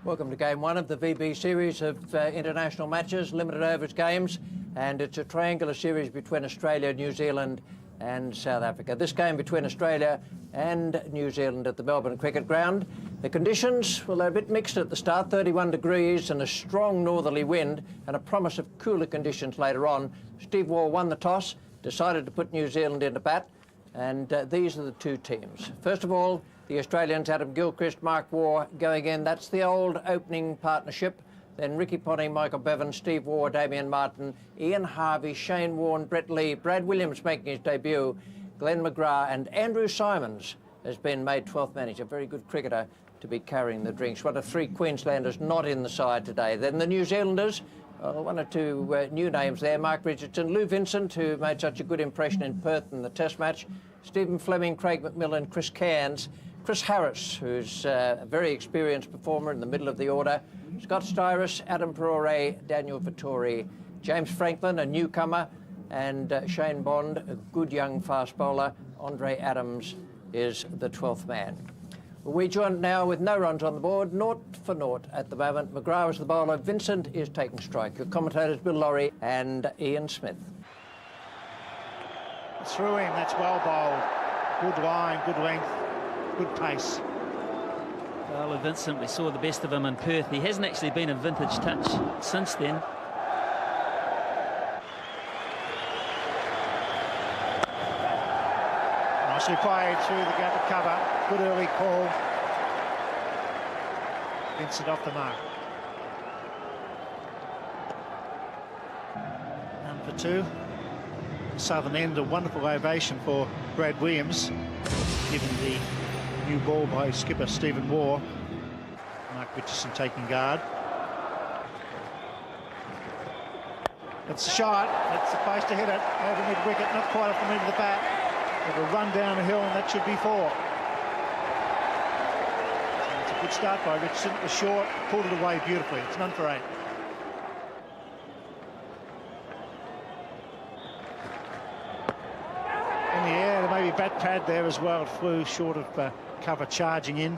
Welcome to Game 1 of the VB series of international matches, limited overs games, and it's a triangular series between Australia, New Zealand and South Africa. This game between Australia and New Zealand at the Melbourne Cricket Ground. The conditions, well, they're a bit mixed at the start, 31 degrees and a strong northerly wind and a promise of cooler conditions later on. Steve Waugh won the toss, decided to put New Zealand into bat, and these are the two teams. First of all, the Australians, Adam Gilchrist, Mark Waugh going in. That's the old opening partnership. Then Ricky Ponting, Michael Bevan, Steve Waugh, Damien Martin, Ian Harvey, Shane Warne, Brett Lee, Brad Williams making his debut, Glenn McGrath and Andrew Symonds has been made 12th man. He's a very good cricketer to be carrying the drinks. One of three Queenslanders not in the side today. Then the New Zealanders, one or two new names there. Mark Richardson, Lou Vincent, who made such a good impression in Perth in the Test match, Stephen Fleming, Craig McMillan, Chris Cairns, Chris Harris, who's a very experienced performer in the middle of the order, Scott Styris, Adam Perore, Daniel Vittori, James Franklin, a newcomer, and Shane Bond, a good young fast bowler. Andre Adams is the 12th man. We join now with no runs on the board, 0 for 0 at the moment. McGrath is the bowler, Vincent is taking strike. Your commentators Bill Laurie and Ian Smith. Through him, that's well bowled. Good line, good length, good pace. Well, Vincent, we saw the best of him in Perth. He hasn't actually been a vintage touch since then. Nicely played through the gap of cover. Good early call. Vincent off the mark. 1 for 2. Southern end, a wonderful ovation for Brad Williams, given the new ball by skipper Stephen Waugh. Mark Richardson taking guard. That's a shot. That's the place to hit it. Over mid-wicket, not quite off the mid of the bat. It'll run down the hill, and that should be 4. So it's a good start by Richardson. It was short, pulled it away beautifully. It's none for 8. In the air, there may be bat pad there as well. It flew short of cover, charging in.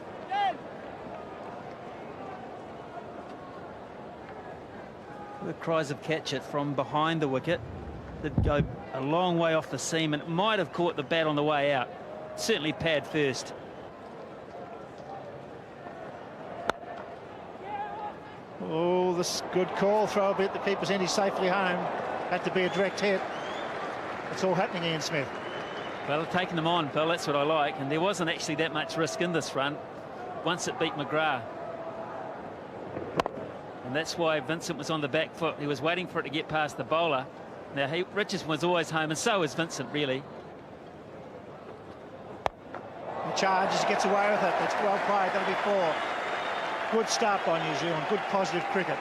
The cries of catch it from behind the wicket did go a long way off the seam, and it might have caught the bat on the way out. Certainly pad first. Oh, this good call. Throw a bit. The keeper's end. He's safely home. Had to be a direct hit. It's all happening, Ian Smith. Well, taking them on, Phil, that's what I like. And there wasn't actually that much risk in this run once it beat McGrath. And that's why Vincent was on the back foot. He was waiting for it to get past the bowler. Now, Richardson was always home, and so was Vincent, really. He charges, gets away with it. That's well played. That'll be 4. Good start by New Zealand. Good positive cricket.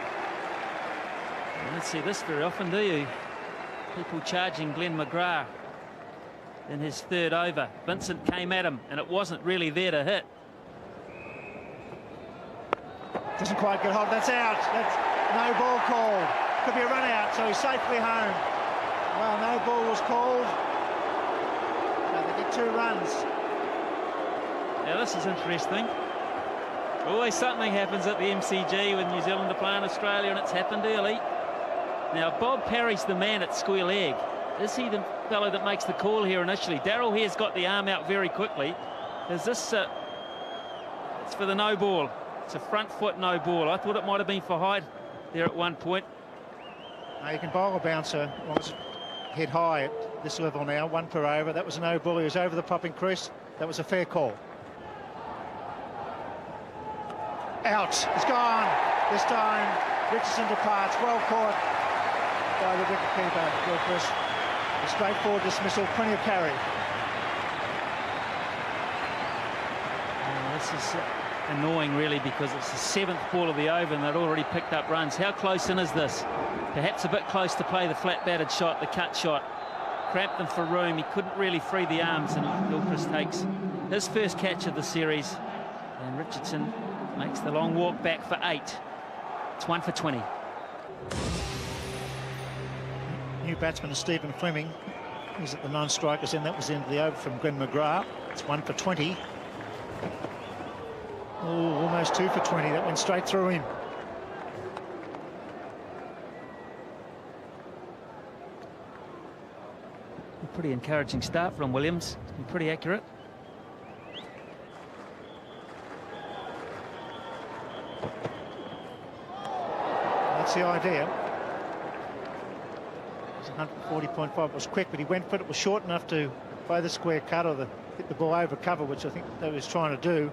You don't see this very often, do you? People charging Glenn McGrath in his 3rd over. Vincent came at him, and it wasn't really there to hit. Doesn't quite get hold. That's out. That's no ball called. Could be a run out, so he's safely home. Well, no ball was called. So they get 2 runs. Now, this is interesting. Always something happens at the MCG when New Zealand are playing Australia, and it's happened early. Now, Bob Parry's the man at square leg. Is he the fellow that makes the call here initially? Darryl here's got the arm out very quickly. Is this... it's for the no ball. It's a front foot no ball. I thought it might have been for height there at one point. Now you can bowl a bouncer as long as it hit high at this level now. 1 per over. That was a no ball. He was over the popping crease. That was a fair call. Out. It's gone. This time Richardson departs. Well caught by the wicketkeeper, Gilchrist. A straightforward dismissal. Plenty of carry. This is annoying, really, because it's the 7th ball of the over and they'd already picked up runs. How close in is this? Perhaps a bit close to play the flat-batted shot, the cut shot. Cramped them for room. He couldn't really free the arms, and Gilchrist takes his first catch of the series. And Richardson makes the long walk back for 8. It's 1 for 20. New batsman is Stephen Fleming. He's at the non-strikers end. That was into the over from Glenn McGrath. It's 1 for 20. Oh, almost 2 for 20. That went straight through him. A pretty encouraging start from Williams. He's been pretty accurate. That's the idea. It was 140.5. It was quick, but he went for it. It was short enough to play the square cut or hit the ball over cover, which I think they was trying to do.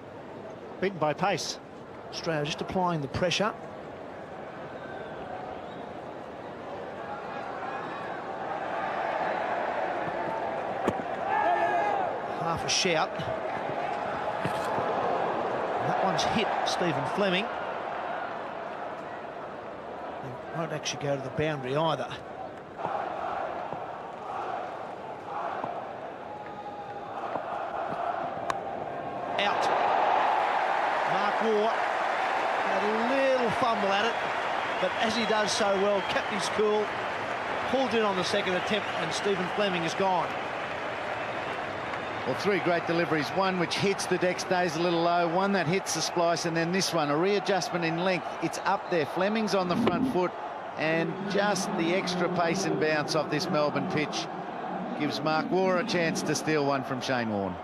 Beaten by pace. Australia just applying the pressure. Half a shout. And that one's hit Stephen Fleming. It won't actually go to the boundary either. Out. Mark Waugh had a little fumble at it, but as he does so well, kept his cool, pulled in on the second attempt, and Stephen Fleming is gone. Well, 3 great deliveries. One which hits the deck, stays a little low. One that hits the splice, and then this one, a readjustment in length. It's up there. Fleming's on the front foot, and just the extra pace and bounce off this Melbourne pitch gives Mark Waugh a chance to steal one from Shane Warne.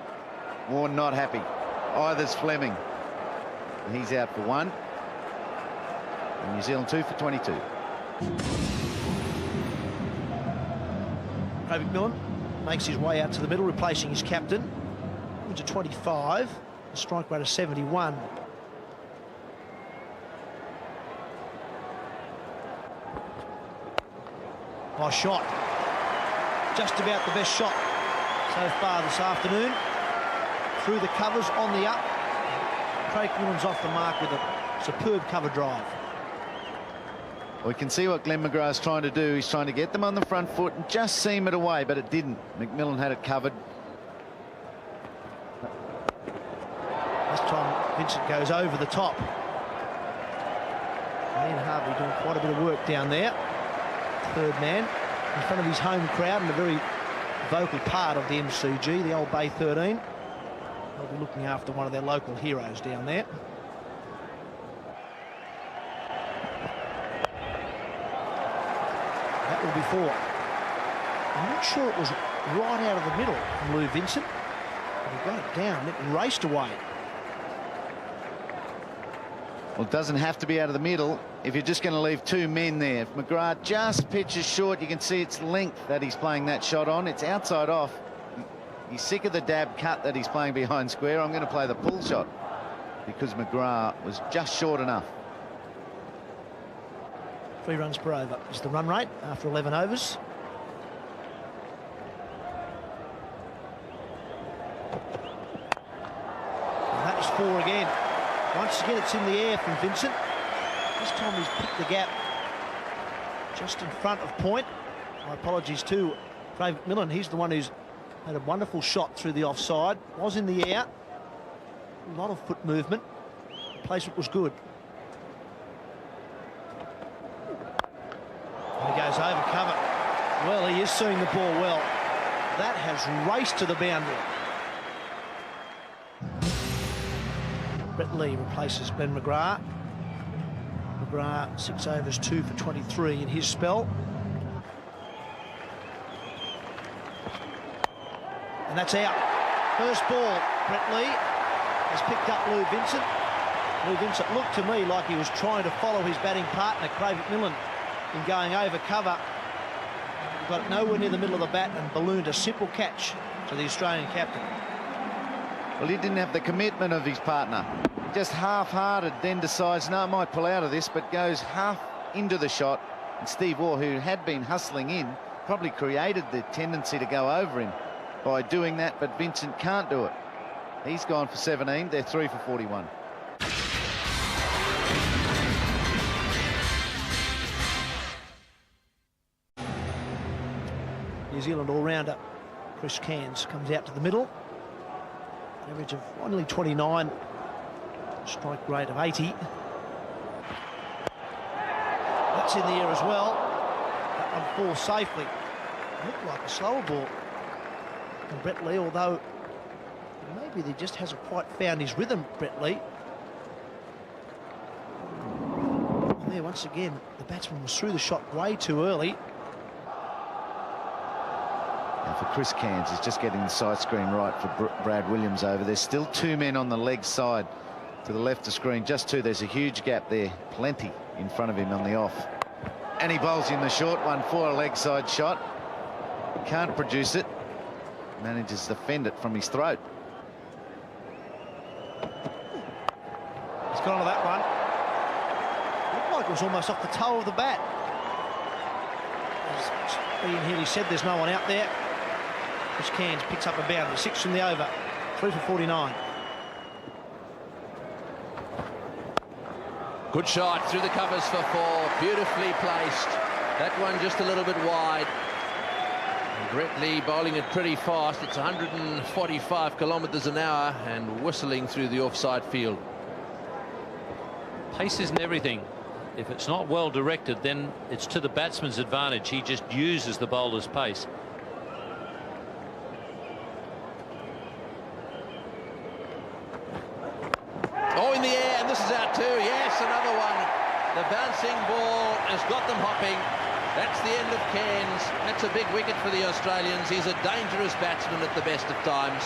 Warne not happy. Either's Fleming. And he's out for 1. And New Zealand 2 for 22. Craig McMillan makes his way out to the middle, replacing his captain. Into 25, a strike rate of 71. Nice shot. Just about the best shot so far this afternoon. Through the covers, on the up. Craig McMillan's off the mark with a superb cover drive. We can see what Glenn McGrath's trying to do. He's trying to get them on the front foot and just seam it away, but it didn't. McMillan had it covered. This time Vincent goes over the top. Ian Harvey doing quite a bit of work down there. Third man in front of his home crowd and a very vocal part of the MCG, the old Bay 13. They'll be looking after one of their local heroes down there. That will be 4. I'm not sure it was right out of the middle from Lou Vincent, but he got it down. It raced away. Well, it doesn't have to be out of the middle if you're just going to leave 2 men there. If McGrath just pitches short, you can see it's length that he's playing that shot on. It's outside off. He's sick of the dab cut that he's playing behind square. I'm going to play the pull shot because McGrath was just short enough. 3 runs per over is the run rate after 11 overs. And that is 4 again. Once again, it's in the air from Vincent. This time he's picked the gap just in front of point. My apologies to Craig McMillan. He's the one who's had a wonderful shot through the offside. Was in the air. A lot of foot movement. The placement was good. And he goes over cover. Well, he is seeing the ball well. That has raced to the boundary. Brett Lee replaces Glenn McGrath. McGrath 6 overs, 2 for 23 in his spell. And that's out. First ball, Brett Lee has picked up Lou Vincent. Lou Vincent looked to me like he was trying to follow his batting partner, Craig McMillan, in going over cover. Got it nowhere near the middle of the bat and ballooned a simple catch to the Australian captain. Well, he didn't have the commitment of his partner. Just half-hearted, then decides, no, I might pull out of this, but goes half into the shot. And Steve Waugh, who had been hustling in, probably created the tendency to go over him by doing that, but Vincent can't do it. He's gone for 17. They're 3 for 41. New Zealand all-rounder Chris Cairns comes out to the middle. Average of only 29. Strike rate of 80. That's in the air as well. That one falls safely. Looked like a slower ball from Brett Lee, although maybe he just hasn't quite found his rhythm, Brett Lee. say, once again, the batsman was through the shot way too early. And for Chris Cairns, he's just getting the side screen right for Brad Williams over. There's still 2 men on the leg side to the left of screen, just 2. There's a huge gap there, plenty in front of him on the off. And he bowls in the short one for a leg side shot. Can't produce it. Manages to fend it from his throat. He's gone to that one. Looked like it was almost off the toe of the bat. As Ian Healy said, there's no one out there. Chris Cairns picks up a boundary. 6 from the over. 3 for 49. Good shot through the covers for 4. Beautifully placed. That one just a little bit wide. And Brett Lee bowling it pretty fast. It's 145 kilometres an hour and whistling through the offside field. Pace isn't everything. If it's not well directed, then it's to the batsman's advantage. He just uses the bowler's pace. Oh, in the air, and this is out too. Yes, another one. The bouncing ball has got them hopping. That's the end of Cairns. That's a big wicket for the Australians. He's a dangerous batsman at the best of times.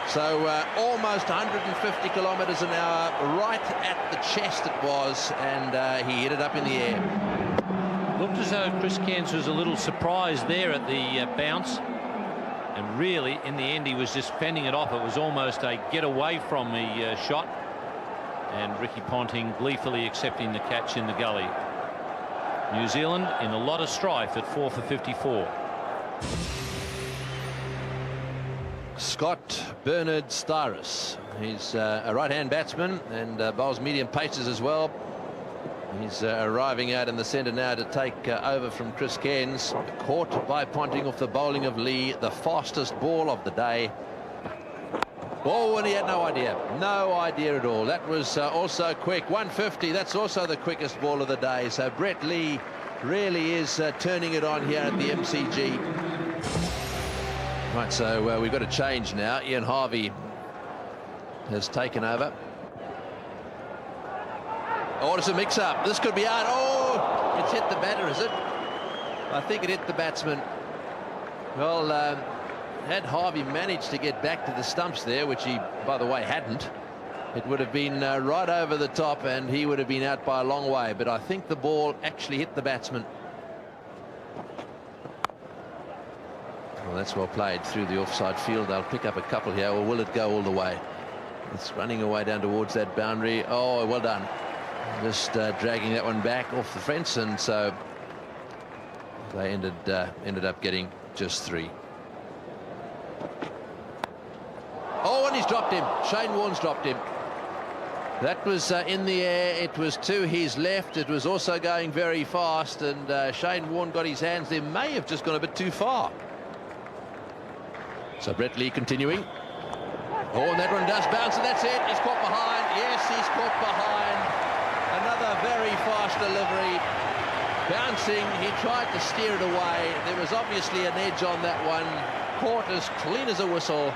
So almost 150 kilometres an hour, right at the chest it was, and he hit it up in the air. Looked as though Chris Cairns was a little surprised there at the bounce. And really, in the end, he was just fending it off. It was almost a get away from the shot. And Ricky Ponting gleefully accepting the catch in the gully. New Zealand in a lot of strife at 4 for 54. Scott Bernard Styris. He's a right-hand batsman and bowls medium paces as well. He's arriving out in the centre now to take over from Chris Cairns. Caught by Ponting off the bowling of Lee, the fastest ball of the day. Oh, and he had no idea at all. That was also quick. 150, that's also the quickest ball of the day. So Brett Lee really is turning it on here at the MCG. Right, so we've got a change now. Ian Harvey has taken over. Oh, it's a mix-up. This could be out. Oh, it's hit the batter, is it? I think it hit the batsman. Well, had Harvey managed to get back to the stumps there, which he, by the way, hadn't, it would have been right over the top and he would have been out by a long way. But I think the ball actually hit the batsman. Well, that's well played through the offside field. They'll pick up a couple here, or will it go all the way? It's running away down towards that boundary. Oh, well done. Just dragging that one back off the fence, and so they ended up getting just 3. Oh, and he's dropped him. Shane Warne's dropped him. That was in the air. It was to his left. It was also going very fast, and Shane Warne got his hands there. May have just gone a bit too far. So Brett Lee continuing. Oh, and that one does bounce, and that's it. He's caught behind. Yes, he's caught behind. Another very fast delivery. Bouncing, he tried to steer it away. There was obviously an edge on that one. Caught as clean as a whistle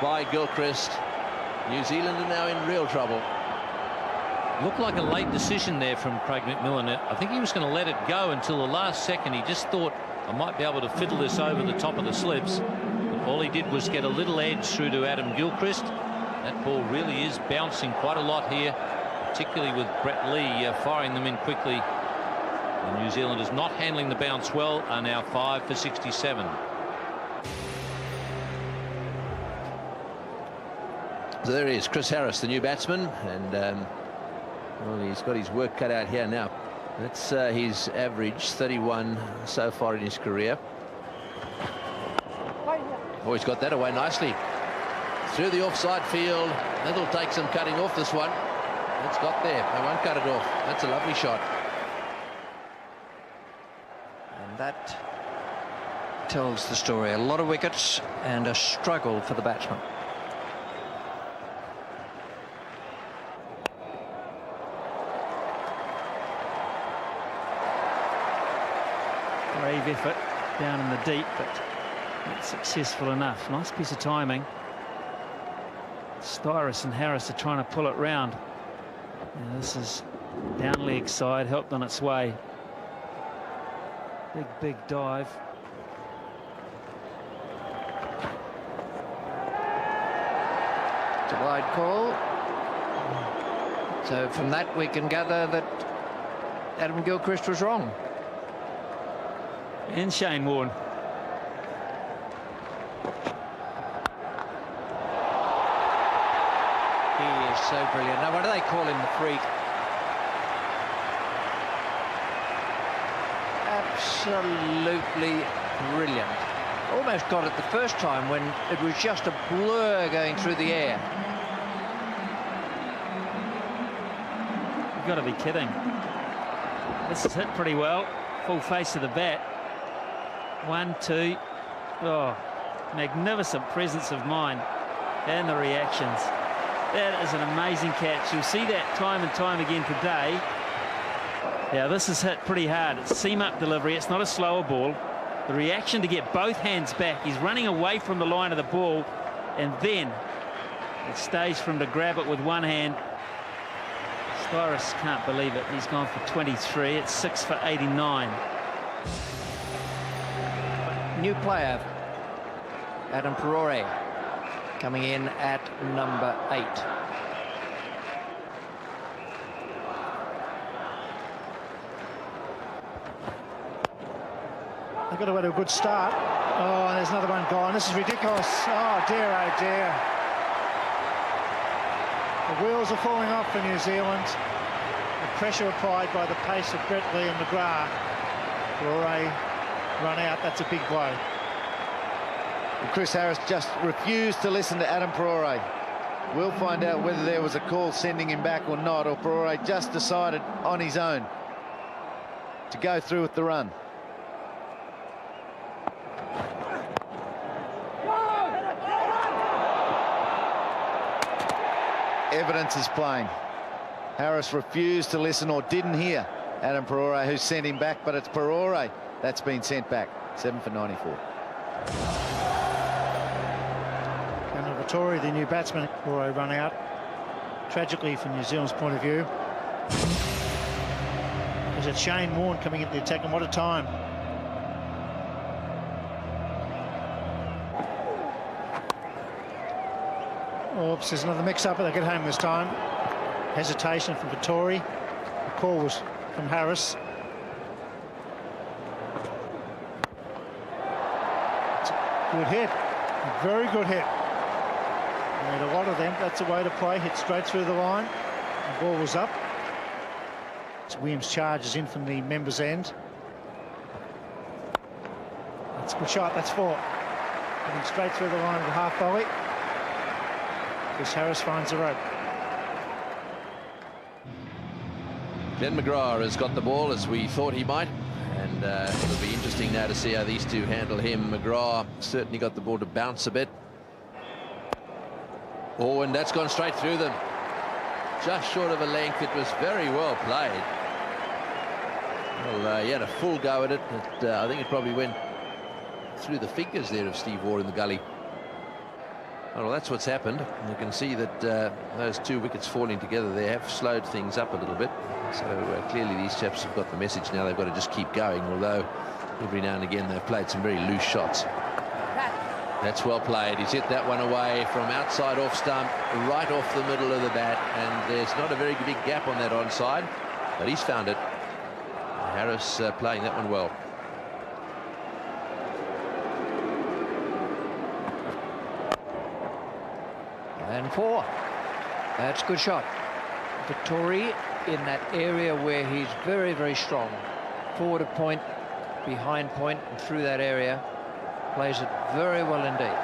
by Gilchrist. New Zealand are now in real trouble. Looked like a late decision there from Craig McMillan. I think he was going to let it go until the last second. He just thought, I might be able to fiddle this over the top of the slips. But all he did was get a little edge through to Adam Gilchrist. That ball really is bouncing quite a lot here, particularly with Brett Lee firing them in quickly. The New Zealanders not handling the bounce well are now 5 for 67. So there he is, Chris Harris, the new batsman, and well, he's got his work cut out here now. That's his average, 31 so far in his career. Oh, he's got that away nicely through the offside field. That'll take some cutting off, this one. It's got there. They won't cut it off. That's a lovely shot. And that tells the story. A lot of wickets and a struggle for the batsman. Brave effort down in the deep, but not successful enough. Nice piece of timing. Styris and Harris are trying to pull it round. Now, this is Down leg side, helped on its way. Big dive. It's a wide call. So from that we can gather that Adam Gilchrist was wrong. And Shane Warne. He is so brilliant. Now, what do they call him, the freak? Absolutely brilliant. Almost got it the first time when it was just a blur going through the air. You've got to be kidding. This is hit pretty well. Full face of the bat. 1, 2. Oh, magnificent presence of mind. And the reactions. That is an amazing catch. You'll see that time and time again today. Yeah, this is hit pretty hard. It's seam-up delivery. It's not a slower ball. The reaction to get both hands back. He's running away from the line of the ball, and then it stays for him to grab it with one hand. Cyrus can't believe it. He's gone for 23. It's 6 for 89. New player, Adam Perore, coming in at number 8. They've got to get a good start. Oh, and there's another one gone. This is ridiculous. Oh, dear, oh, dear. The wheels are falling off for New Zealand. The pressure applied by the pace of Brett Lee and McGrath. Perore run out. That's a big blow. And Chris Harris just refused to listen to Adam Perore. We'll find out whether there was a call sending him back or not, or Perore just decided on his own to go through with the run. Evidence is playing. Harris refused to listen or didn't hear Adam Perore, who sent him back, but it's Perore that's been sent back. 7 for 94. And Vittori, the new batsman, Perore run out. Tragically, from New Zealand's point of view. Is it Shane Warne coming into the attack, and what a time. Oops, there's another mix-up, but they get home this time. Hesitation from Vittori. The call was from Harris. It's a good hit. A very good hit. Made a lot of them. That's the way to play. Hit straight through the line. The ball was up. As Williams charges in from the members' end. That's a good shot. That's 4. Hitting straight through the line of the half volley. Chris Harris finds the rope. Glenn McGrath has got the ball as we thought he might, and it'll be interesting now to see how these two handle him. McGrath certainly got the ball to bounce a bit. Oh, and that's gone straight through them. Just short of a length. It was very well played. Well, he had a full go at it, but I think it probably went through the fingers there of Steve Waugh in the gully. Well, that's what's happened. You can see that those two wickets falling together, they have slowed things up a little bit. So clearly these chaps have got the message now. They've got to just keep going, although every now and again they've played some very loose shots. That's well played. He's hit that one away from outside off stump, right off the middle of the bat, and there's not a very big gap on that onside, but he's found it. Harris playing that one well. And 4. That's a good shot. Vittori in that area where he's very, very strong. Forward of point, behind point, and through that area. Plays it very well indeed.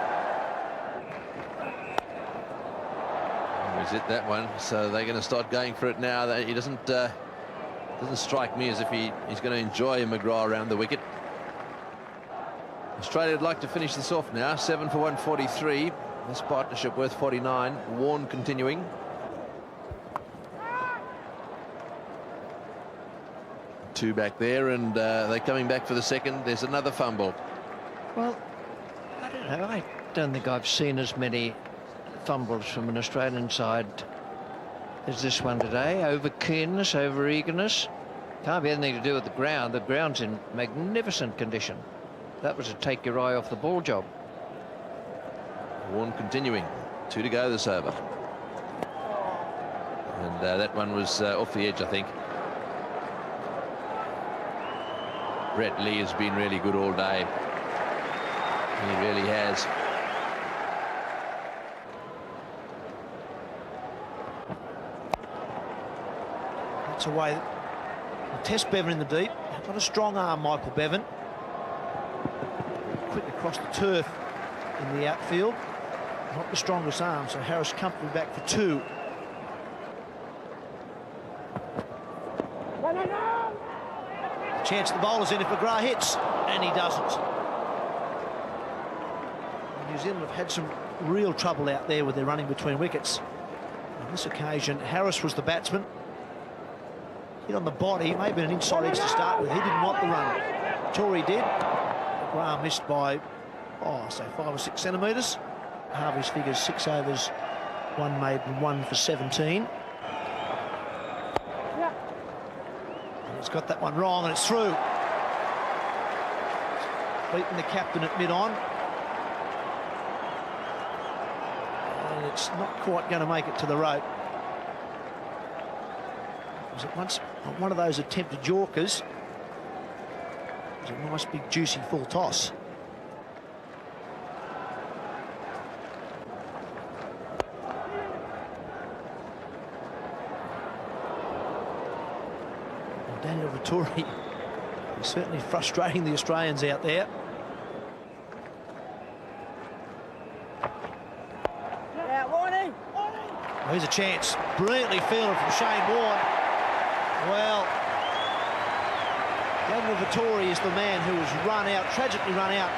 He's hit that one, so they're going to start going for it now. He doesn't strike me as if he's going to enjoy McGrath around the wicket. Australia would like to finish this off now. 7 for 143. This partnership worth 49. Warne continuing. Two back there, and they're coming back for the second. There's another fumble. Well, I don't know. I don't think I've seen as many fumbles from an Australian side is this one today. Over keenness, over eagerness. Can't be anything to do with the ground. The ground's in magnificent condition. That was a take your eye off the ball job. Warren continuing. 2 to go this over. And that one was off the edge, I think. Brett Lee has been really good all day. He really has. That's away. Test Bevan in the deep. Got a strong arm, Michael Bevan. Quick across the turf in the outfield. Not the strongest arm, so Harris comfortably back for 2. Chance the bowler's in if McGrath hits, and he doesn't. New Zealand have had some real trouble out there with their running between wickets. On this occasion, Harris was the batsman. Hit on the body, maybe an inside edge to start with. He didn't want the run. Tory did. McGrath missed by, say 5 or 6 centimetres. Harvey's figures 6 overs, 1 made and 1 for 17. He's got that one wrong and it's through. Beating the captain at mid-on. And it's not quite going to make it to the rope. Was it once one of those attempted Yorkers? It was a nice big juicy full toss. Daniel Vettori is certainly frustrating the Australians out there. Yeah, warning. Here's a chance. Brilliantly fielded from Shane Warne. Well, Daniel Vettori is the man who has run out, tragically run out.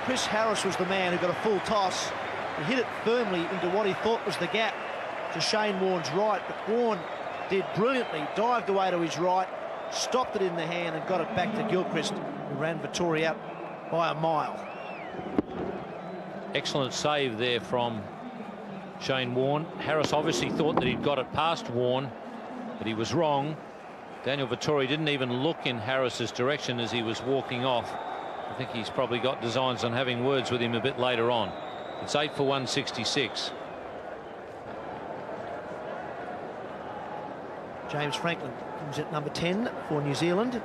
Chris Harris was the man who got a full toss. He hit it firmly into what he thought was the gap to Shane Warne's right, but Warne did brilliantly, dived away to his right, stopped it in the hand and got it back to Gilchrist, who ran Vettori out by a mile. Excellent save there from Shane Warne. Harris obviously thought that he'd got it past Warne, but he was wrong. Daniel Vettori didn't even look in Harris's direction as he was walking off. I think he's probably got designs on having words with him a bit later on. It's 8 for 166. James Franklin comes at number 10 for New Zealand.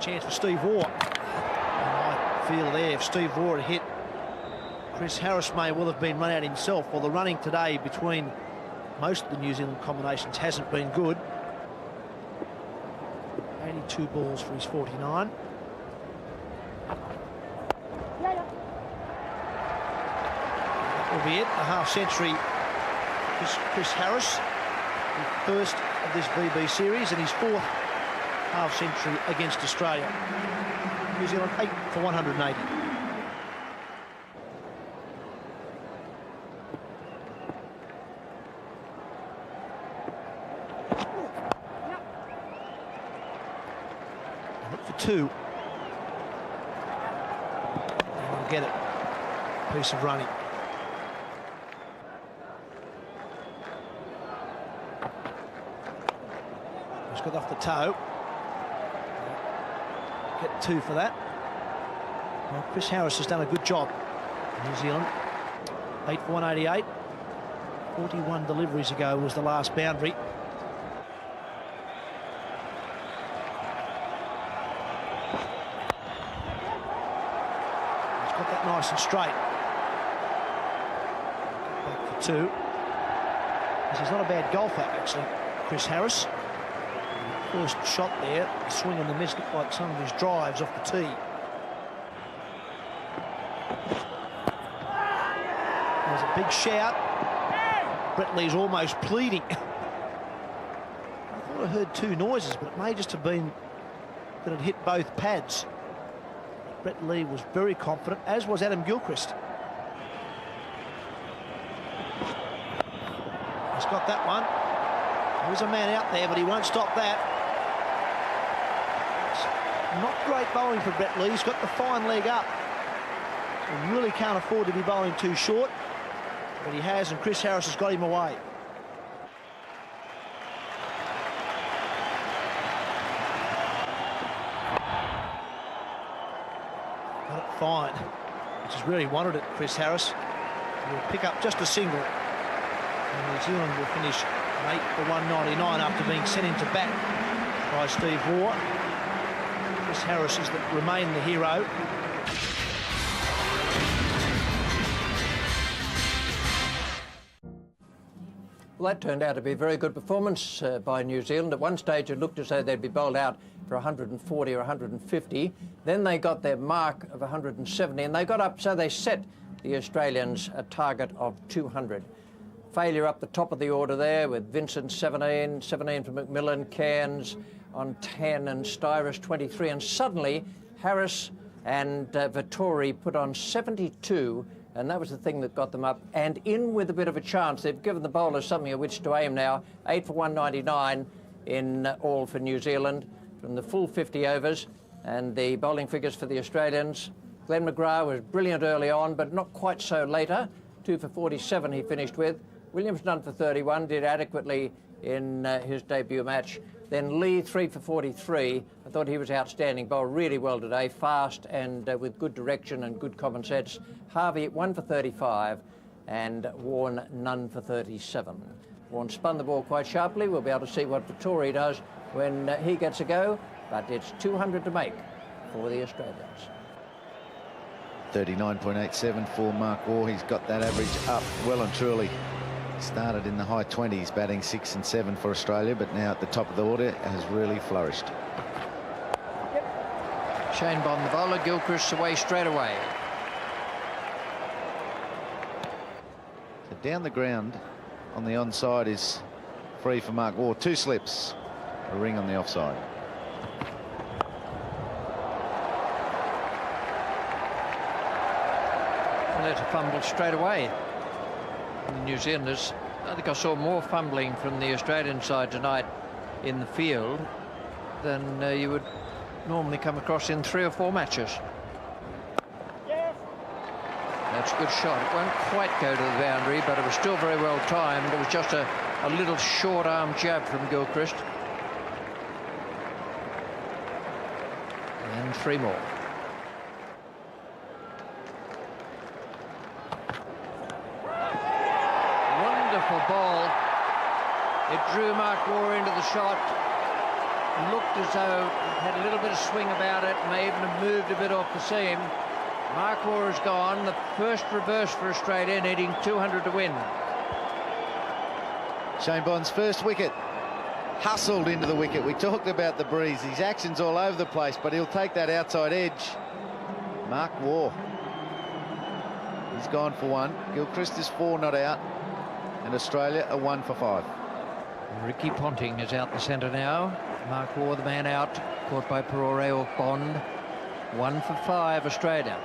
Chance for Steve Waugh. I feel there if Steve Waugh had hit, Chris Harris may well have been run out himself. Well, the running today between most of the New Zealand combinations hasn't been good. 82 balls for his 49. Will be it, a half-century Chris Harris, the first of this VB series and his 4th half-century against Australia. New Zealand 8 for 180. Look for 2. And we'll get it. Piece of running. Got off the toe. Get 2 for that. Well, Chris Harris has done a good job in New Zealand. 8 for 188. 41 deliveries ago was the last boundary. He's got that nice and straight. Back for 2. This is not a bad golfer, actually, Chris Harris. First shot there, swing and the miss looked like some of his drives off the tee. There's a big shout. Brett Lee's almost pleading. I thought I heard 2 noises, but it may just have been that it hit both pads. Brett Lee was very confident, as was Adam Gilchrist. He's got that one. There's a man out there, but he won't stop that. Not great bowling for Brett Lee. He's got the fine leg up. So he really can't afford to be bowling too short. But he has, and Chris Harris has got him away. Got it fine, which has really wanted it, Chris Harris. He'll pick up just a single. And New Zealand will finish 8 for 199 after being sent into bat by Steve Waugh. Chris Harris is remain the hero. Well, that turned out to be a very good performance by New Zealand. At one stage, it looked as though they'd be bowled out for 140 or 150. Then they got their mark of 170, and they got up, so they set the Australians a target of 200. Failure up the top of the order there with Vincent 17 for McMillan, Cairns on 10 and Styris 23. And suddenly Harris and Vettori put on 72, and that was the thing that got them up and in with a bit of a chance. They've given the bowlers something at which to aim now. 8 for 199 in all for New Zealand from the full 50 overs. And the bowling figures for the Australians. Glenn McGrath was brilliant early on, but not quite so later. 2 for 47 he finished with. Williams none for 31, did adequately in his debut match. Then Lee 3 for 43. I thought he was outstanding, bowled really well today, fast and with good direction and good common sense. Harvey 1 for 35 and Warren none for 37. Warren spun the ball quite sharply. We'll be able to see what Vettori does when he gets a go, but it's 200 to make for the Australians. 39.87 for Mark Waugh. He's got that average up well and truly. Started in the high 20s, batting 6 and 7 for Australia, but now at the top of the order has really flourished. Shane Bond, the bowler. Gilchrist away straight away. So down the ground on the onside is free for Mark Waugh. 2 slips, a ring on the offside. Well, there's a fumble straight away. The New Zealanders, I think I saw more fumbling from the Australian side tonight in the field than you would normally come across in 3 or 4 matches. Yes. That's a good shot. It won't quite go to the boundary, but it was still very well timed. It was just a little short arm jab from Gilchrist. And 3 more. Ball. It drew Mark Waugh into the shot. Looked as though it had a little bit of swing about it, may even have moved a bit off the seam. Mark Waugh is gone. The first reverse for Australia, needing 200 to win. Shane Bond's first wicket. Hustled into the wicket. We talked about the breeze. His action's all over the place, but he'll take that outside edge. Mark Waugh. He's gone for 1. Gilchrist is 4 not out. And Australia are 1 for 5. Ricky Ponting is out the centre now. Mark Waugh, the man out, caught by Perore or Bond. 1 for 5, Australia.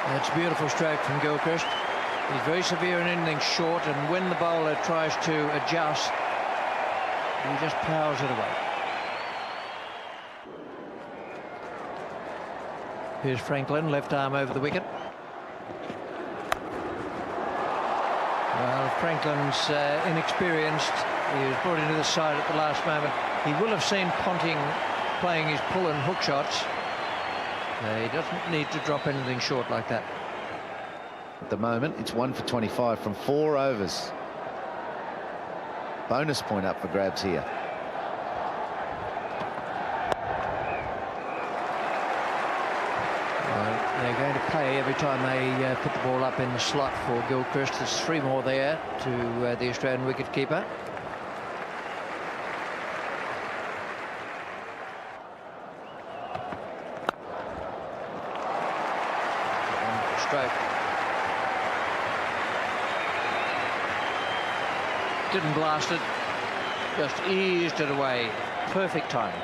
That's a beautiful stroke from Gilchrist. He's very severe in anything short, and when the bowler tries to adjust, he just powers it away. Here's Franklin, left arm over the wicket. Well, Franklin's inexperienced. He was brought into the side at the last moment. He will have seen Ponting playing his pull and hook shots. He doesn't need to drop anything short like that. At the moment, it's 1 for 25 from 4 overs. Bonus point up for grabs here. Well, they're going to pay every time they put the ball up in the slot for Gilchrist. There's 3 more there to the Australian wicketkeeper. Stroke. Didn't blast it, just eased it away. Perfect timing.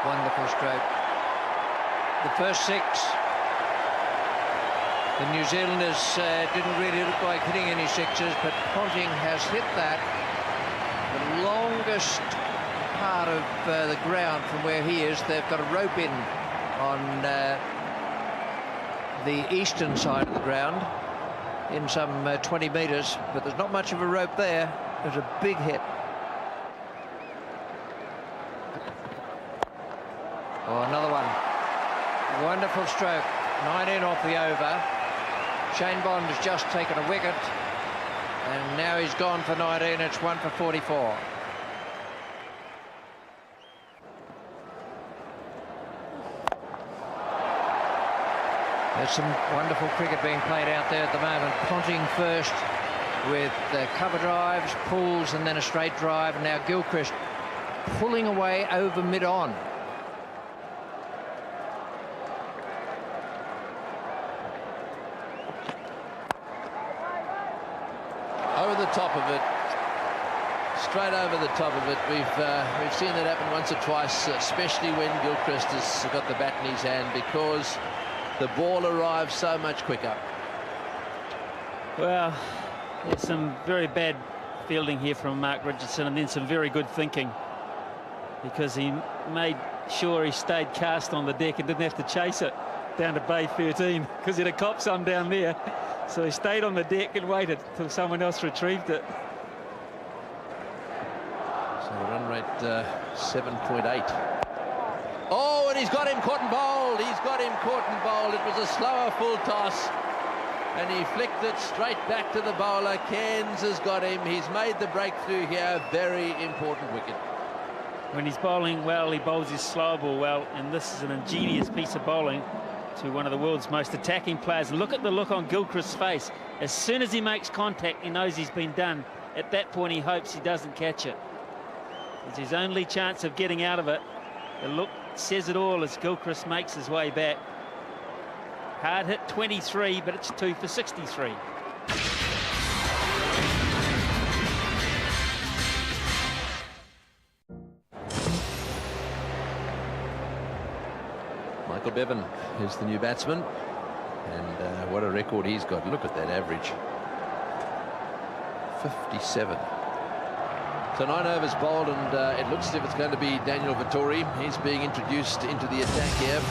Wonderful stroke. The first 6. The New Zealanders didn't really look like hitting any 6s, but Ponting has hit that. The longest part of the ground from where he is. They've got a rope in on the eastern side of the ground in some 20 metres, but there's not much of a rope there. There's a big hit. Oh, another one. Wonderful stroke. 19 off the over. Shane Bond has just taken a wicket, and now he's gone for 19. It's 1 for 44. There's some wonderful cricket being played out there at the moment. Ponting first with cover drives, pulls, and then a straight drive. And now Gilchrist pulling away over mid-on. Over the top of it, straight over the top of it. We've seen that happen once or twice, especially when Gilchrist has got the bat in his hand, because the ball arrives so much quicker. Well, there's some very bad fielding here from Mark Richardson, and then some very good thinking, because he made sure he stayed cast on the deck and didn't have to chase it down to Bay 13, because he'd have copped some down there. So he stayed on the deck and waited till someone else retrieved it. So the run rate 7.8. Oh, and he's got him caught and bowled. He's got him caught and bowled. It was a slower full toss, and he flicked it straight back to the bowler. Cairns has got him. He's made the breakthrough here. Very important wicket. When he's bowling well, he bowls his slow ball well, and this is an ingenious piece of bowling to one of the world's most attacking players. Look at the look on Gilchrist's face. As soon as he makes contact, he knows he's been done. At that point, he hopes he doesn't catch it. It's his only chance of getting out of it. The look says it all as Gilchrist makes his way back. Hard hit 23, but it's 2 for 63. Michael Bevan is the new batsman, and what a record he's got. Look at that average. 57. So 9 overs bowled, and it looks as if it's going to be Daniel Vettori. He's being introduced into the attack here.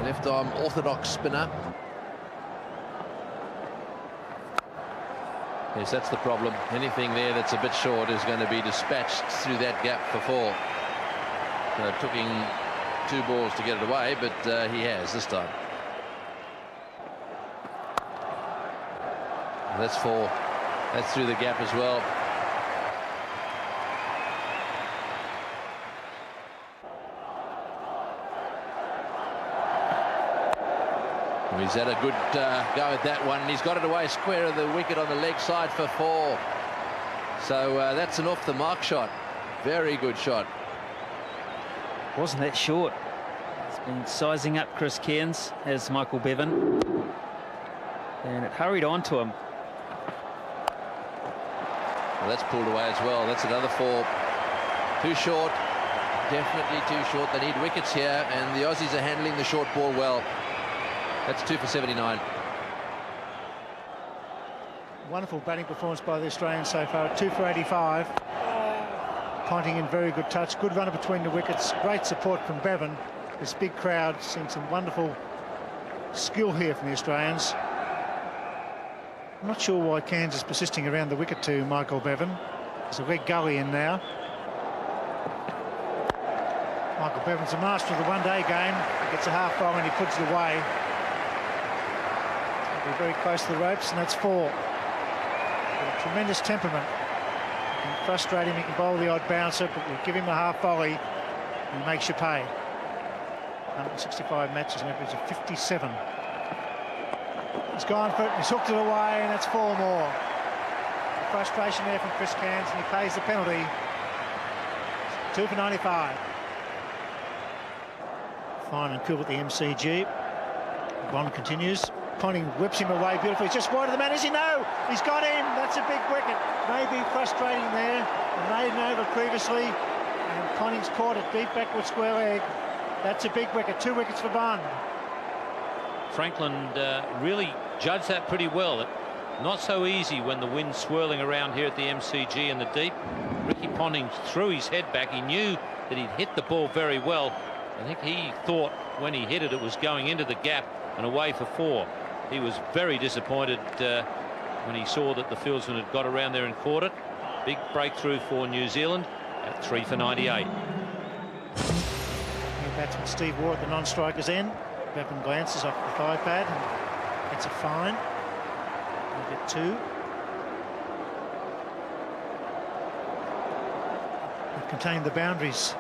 Left arm orthodox spinner. Yes, that's the problem. Anything there that's a bit short is going to be dispatched through that gap for 4. So it took him 2 balls to get it away, but he has this time. That's 4. That's through the gap as well. He's had a good go at that one, and he's got it away square of the wicket on the leg side for 4. So that's an off the mark shot. Very good shot. Wasn't that short? He's been sizing up Chris Cairns, as Michael Bevan, and it hurried on to him. Well, that's pulled away as well. That's another 4. Too short. Definitely too short. They need wickets here, and the Aussies are handling the short ball well. That's 2 for 79. Wonderful batting performance by the Australians so far. 2 for 85. Ponting in very good touch. Good runner between the wickets. Great support from Bevan. This big crowd seeing some wonderful skill here from the Australians. I'm not sure why Cairns is persisting around the wicket to Michael Bevan. There's a red gully in now. Michael Bevan's a master of the one-day game. He gets a half ball and he puts it away. He'll be very close to the ropes, and that's 4. Tremendous temperament. You can frustrate him, he can bowl the odd bouncer, but you give him a half volley, he makes you pay. 165 matches, an average of 57. He's gone for it, he's hooked it away, and that's 4 more. The frustration there from Chris Cairns, and he pays the penalty. 2 for 95. Fine and cool at the MCG. Bond continues. Ponting whips him away beautifully. He's just wide of the man. Is he? No! He's got him! That's a big wicket. Maybe frustrating there. A maiden over previously. And Ponting's caught it deep backward square leg. That's a big wicket. 2 wickets for Bond. Franklin really judged that pretty well. Not so easy when the wind's swirling around here at the MCG in the deep. Ricky Ponting threw his head back. He knew that he'd hit the ball very well. I think he thought when he hit it, it was going into the gap and away for 4. He was very disappointed when he saw that the fieldsman had got around there and caught it. Big breakthrough for New Zealand at 3 for 98. New batsman Steve Waugh at the non-striker's end. Bevan glances off the thigh pad and gets a fine. We'll get 2. They've contained the boundaries.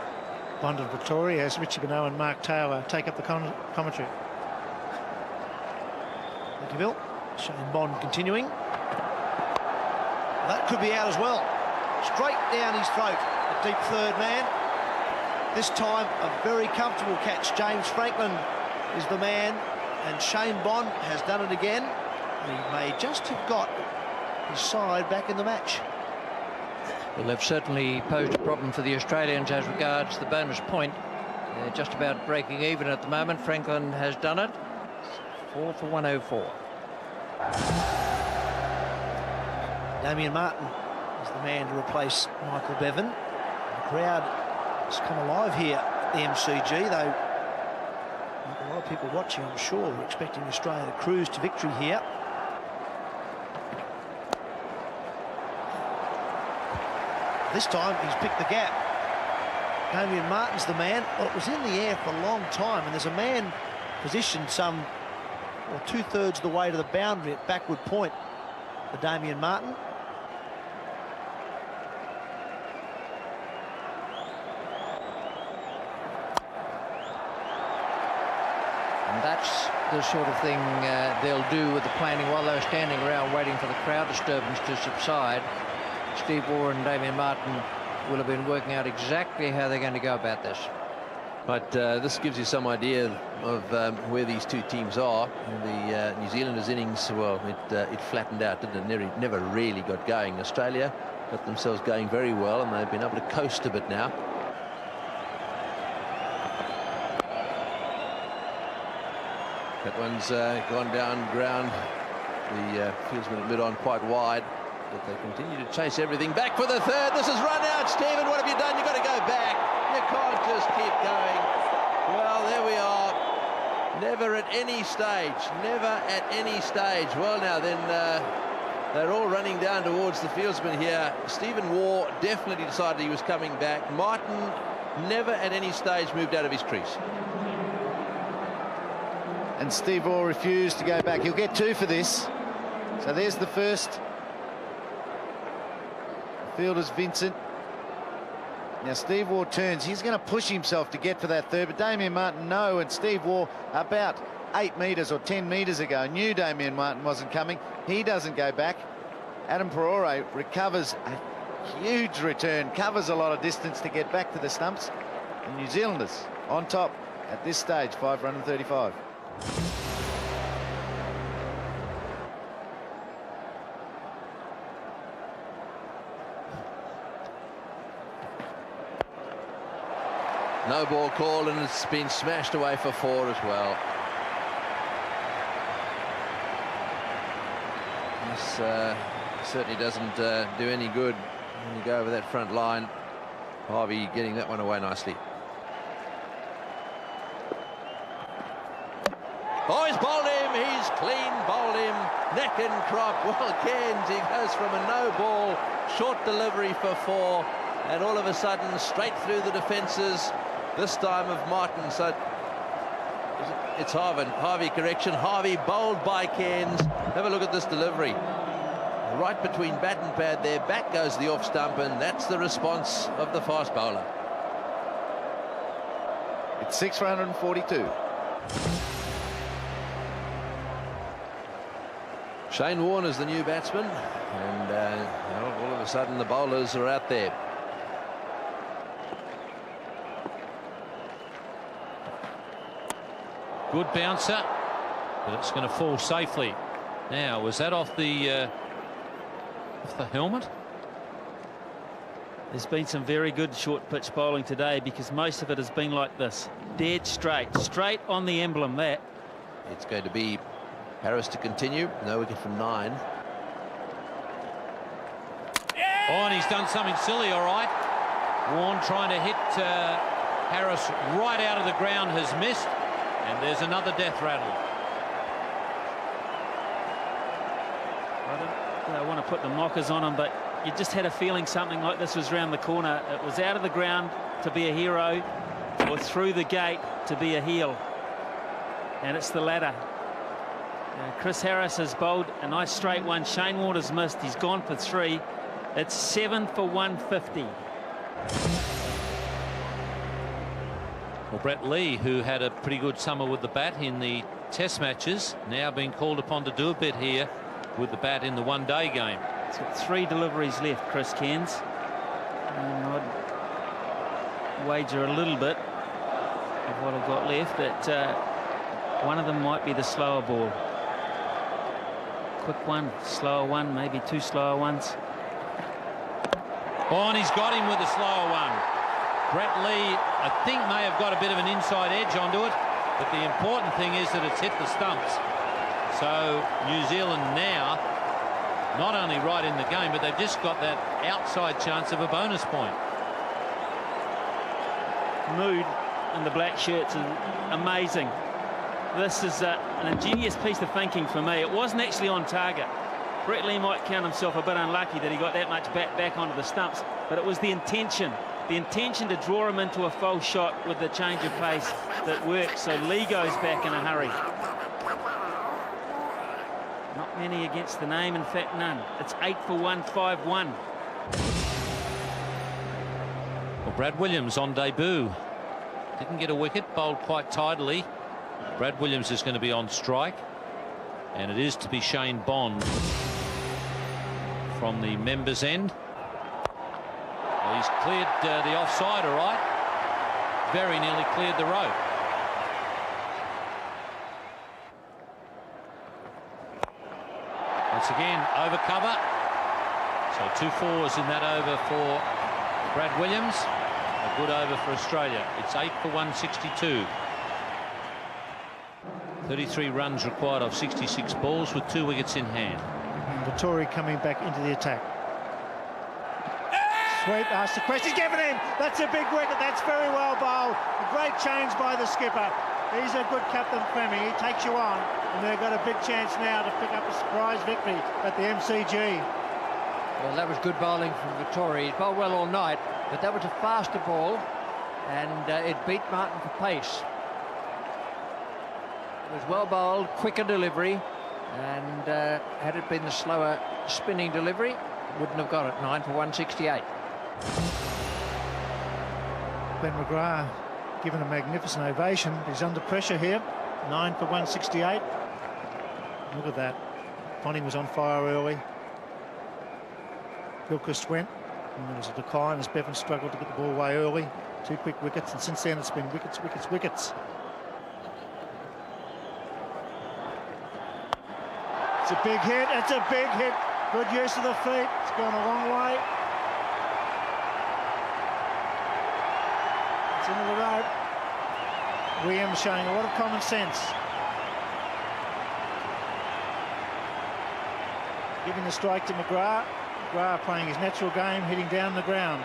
Bond and Victoria as Richie Benaud and Mark Taylor take up the commentary. Thank you, Bill. Shane Bond continuing. That could be out as well. Straight down his throat, the deep third man. This time, a very comfortable catch. James Franklin is the man, and Shane Bond has done it again. He may just have got his side back in the match. Well, they've certainly posed a problem for the Australians as regards the bonus point. They're just about breaking even at the moment. Franklin has done it. 4 for 104. Damien Martin is the man to replace Michael Bevan. The crowd has come alive here at the MCG, though a lot of people watching, I'm sure, are expecting Australia to cruise to victory here. This time he's picked the gap. Damien Martin's the man. Well, it was in the air for a long time, and there's a man positioned some 2/3 of the way to the boundary at backward point for Damien Martin. And that's the sort of thing they'll do with the planning while they're standing around waiting for the crowd disturbance to subside. Steve Waugh and Damien Martin will have been working out exactly how they're going to go about this. But this gives you some idea of where these two teams are. The New Zealanders' innings, well, it flattened out, didn't it? Never really got going. Australia got themselves going very well, and they've been able to coast a bit now. That one's gone down ground. The fieldsman at mid-on quite wide, but they continue to chase everything. Back for the third. This is run out. Stephen, what have you done? You've got to go back. You can't just keep going. Well, there we are. Never at any stage. Never at any stage. Well, now then, they're all running down towards the fieldsman here. Stephen Waugh definitely decided he was coming back. Martin never at any stage moved out of his crease. And Steve Waugh refused to go back. He'll get 2 for this. So there's the first. The fielder's Vincent. Now Steve Waugh turns. He's going to push himself to get for that third, but Damien Martin no, and Steve Waugh about 8 metres or 10 metres ago knew Damien Martin wasn't coming. He doesn't go back. Adam Perore recovers a huge return, covers a lot of distance to get back to the stumps. And New Zealanders on top at this stage, 5 for 135. No ball called, and it's been smashed away for 4 as well. This certainly doesn't do any good when you go over that front line. Harvey getting that one away nicely. Oh, he's bowled him. He's clean bowled him. Neck and crop. Well, Cairns, he goes from a no ball, short delivery for 4, and all of a sudden straight through the defences. This time of Martin, so it's Harvey correction. Harvey bowled by Cairns. Have a look at this delivery. Right between bat and pad there. Back goes the off stump, and that's the response of the fast bowler. It's 6 for 142. Shane Warner's the new batsman, and well, all of a sudden the bowlers are out there. Good bouncer. but it's going to fall safely. Now, was that off the helmet? There's been some very good short pitch bowling today, because most of it has been like this, dead straight on the emblem. That It's going to be Harris to continue. No wicket from 9. Oh, and he's done something silly, all right. Warne trying to hit Harris right out of the ground, has missed, and there's another death rattle. I don't want to put the mockers on him, but you just had a feeling something like this was round the corner. It was out of the ground to be a hero, or through the gate to be a heel, and it's the latter. Chris Harris has bowled a nice straight one. Shane Warner's missed. He's gone for 3. It's 7 for 150. Well, Brett Lee, who had a pretty good summer with the bat in the test matches, now being called upon to do a bit here with the bat in the one-day game. He's got 3 deliveries left, Chris Cairns. And I'd wager a little bit of what I've got left that one of them might be the slower ball. Quick one, slower one, maybe 2 slower ones. Oh, and he's got him with a slower one. Brett Lee, I think, may have got a bit of an inside edge onto it, but the important thing is that it's hit the stumps. So New Zealand now not only right in the game, but they've just got that outside chance of a bonus point. Mood in the black shirts is amazing. This is an ingenious piece of thinking for me. It wasn't actually on target. Brett Lee might count himself a bit unlucky that he got that much back onto the stumps, but it was the intention to draw him into a false shot with the change of pace that worked. So Lee goes back in a hurry. Not many against the name, in fact none. It's 8 for 151. Well, Brad Williams on debut didn't get a wicket, bowled quite tidily. Brad Williams is going to be on strike, and it is to be Shane Bond from the members' end. Well, he's cleared the offside, all right. Very nearly cleared the rope. Once again, over cover. So 2 4s in that over for Brad Williams. A good over for Australia. It's 8 for 162. 33 runs required off 66 balls with 2 wickets in hand. And Vittori coming back into the attack. Sweep asked the question. He's given him. That's a big wicket. That's very well bowled. A great change by the skipper. He's a good captain, Clemmy. He takes you on, and they've got a big chance now to pick up a surprise victory at the MCG. Well, that was good bowling from Vittori. He bowled well all night, but that was a faster ball, and it beat Martin for pace. It was well bowled, quicker delivery, and had it been the slower spinning delivery, wouldn't have got it. 9 for 168. Ben McGrath given a magnificent ovation. He's under pressure here. 9 for 168. Look at that. Ponting was on fire early. Gilchrist went, and there was a decline as Bevan struggled to get the ball away early. 2 quick wickets, and since then it's been wickets, wickets, wickets. It's a big hit. It's a big hit. Good use of the feet. It's gone a long way. It's into the rope. Williams showing a lot of common sense. Giving the strike to McGrath. McGrath playing his natural game, hitting down the ground.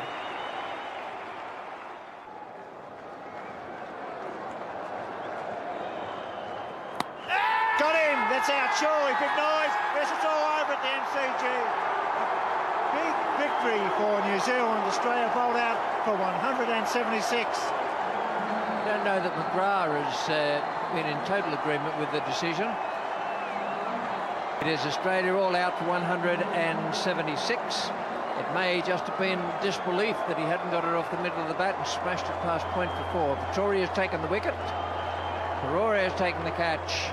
Got him! That's out, surely. Big noise. Yes, it's all over at the MCG. A big victory for New Zealand. Australia bowled out for 176. I don't know that McGrath has been in total agreement with the decision. It is Australia all out for 176. It may just have been disbelief that he hadn't got it off the middle of the bat and smashed it past point for 4. Victoria has taken the wicket. Aurora has taken the catch.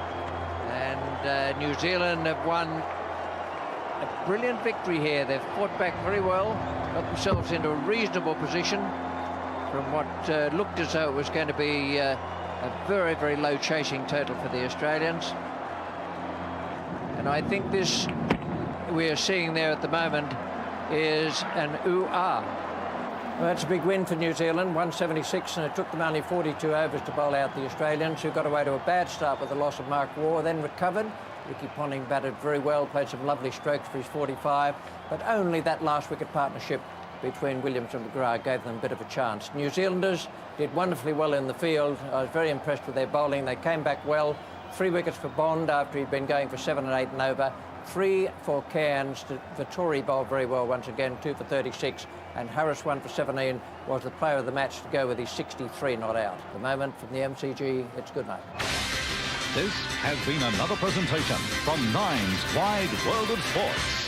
And New Zealand have won a brilliant victory here. They've fought back very well, got themselves into a reasonable position from what looked as though it was going to be a very, very low chasing total for the Australians. And I think this we are seeing there at the moment is an ooh-ah. Well, that's a big win for New Zealand, 176, and it took them only 42 overs to bowl out the Australians, who got away to a bad start with the loss of Mark Waugh, then recovered. Ricky Ponting batted very well, played some lovely strokes for his 45, but only that last wicket partnership between Williams and McGrath gave them a bit of a chance. New Zealanders did wonderfully well in the field. I was very impressed with their bowling. They came back well. 3 wickets for Bond after he'd been going for 7 and 8 and over. 3 for Cairns. Vittori bowled very well once again, 2 for 36. And Harris, 1 for 17, was the player of the match to go with his 63 not out. At the moment from the MCG, it's good night. This has been another presentation from Nine's Wide World of Sports.